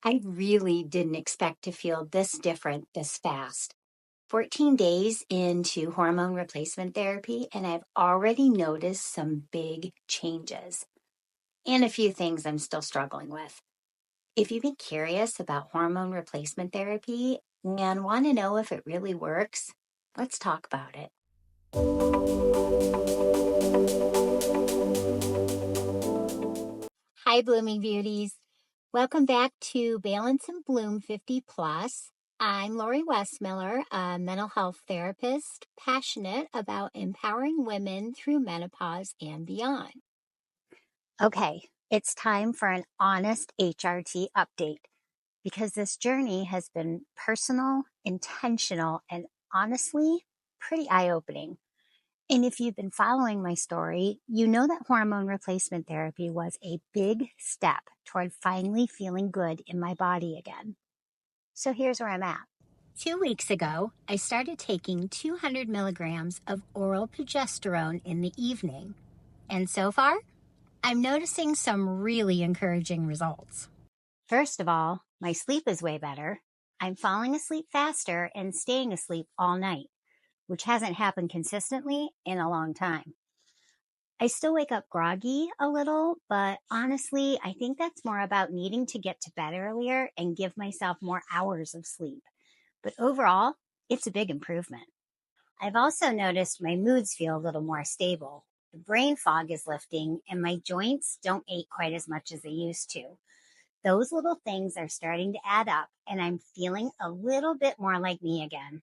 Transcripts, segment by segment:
I really didn't expect to feel this different this fast. 14 days into hormone replacement therapy, and I've already noticed some big changes and a few things I'm still struggling with. If you've been curious about hormone replacement therapy and want to know if it really works, let's talk about it. Hi, Blooming Beauties. Welcome back to Balance and Bloom 50 Plus. I'm Lori Westmiller, a mental health therapist, passionate about empowering women through menopause and beyond. Okay, it's time for an honest HRT update because this journey has been personal, intentional, and honestly pretty eye-opening. And if you've been following my story, you know that hormone replacement therapy was a big step toward finally feeling good in my body again. So here's where I'm at. 2 weeks ago, I started taking 200 milligrams of oral progesterone in the evening. And so far, I'm noticing some really encouraging results. First of all, my sleep is way better. I'm falling asleep faster and staying asleep all night, which hasn't happened consistently in a long time. I still wake up groggy a little, but honestly, I think that's more about needing to get to bed earlier and give myself more hours of sleep. But overall, it's a big improvement. I've also noticed my moods feel a little more stable. The brain fog is lifting and my joints don't ache quite as much as they used to. Those little things are starting to add up and I'm feeling a little bit more like me again.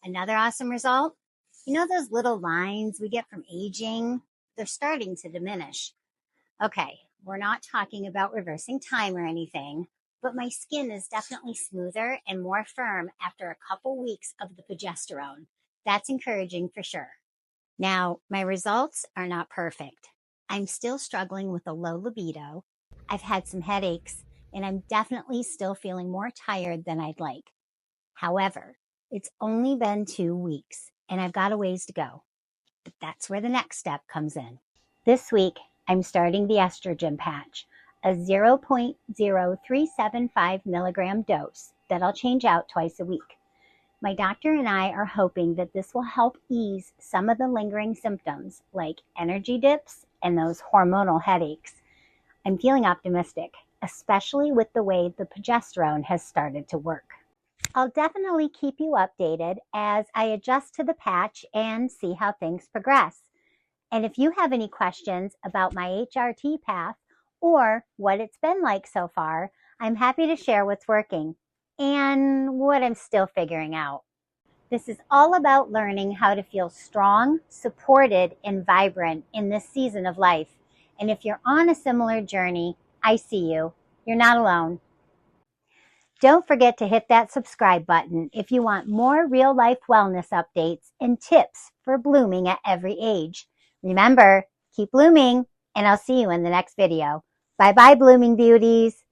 Another awesome result? You know those little lines we get from aging? They're starting to diminish. Okay, we're not talking about reversing time or anything, but my skin is definitely smoother and more firm after a couple weeks of the progesterone. That's encouraging for sure. Now, my results are not perfect. I'm still struggling with a low libido. I've had some headaches, and I'm definitely still feeling more tired than I'd like. However, it's only been 2 weeks, and I've got a ways to go. But that's where the next step comes in. This week, I'm starting the estrogen patch, a 0.0375 milligram dose that I'll change out twice a week. My doctor and I are hoping that this will help ease some of the lingering symptoms like energy dips and those hormonal headaches. I'm feeling optimistic, especially with the way the progesterone has started to work. I'll definitely keep you updated as I adjust to the patch and see how things progress. And if you have any questions about my HRT path or what it's been like so far, I'm happy to share what's working and what I'm still figuring out. This is all about learning how to feel strong, supported, and vibrant in this season of life. And if you're on a similar journey, I see you. You're not alone. Don't forget to hit that subscribe button if you want more real-life wellness updates and tips for blooming at every age. Remember, keep blooming, and I'll see you in the next video. Bye-bye, Blooming Beauties.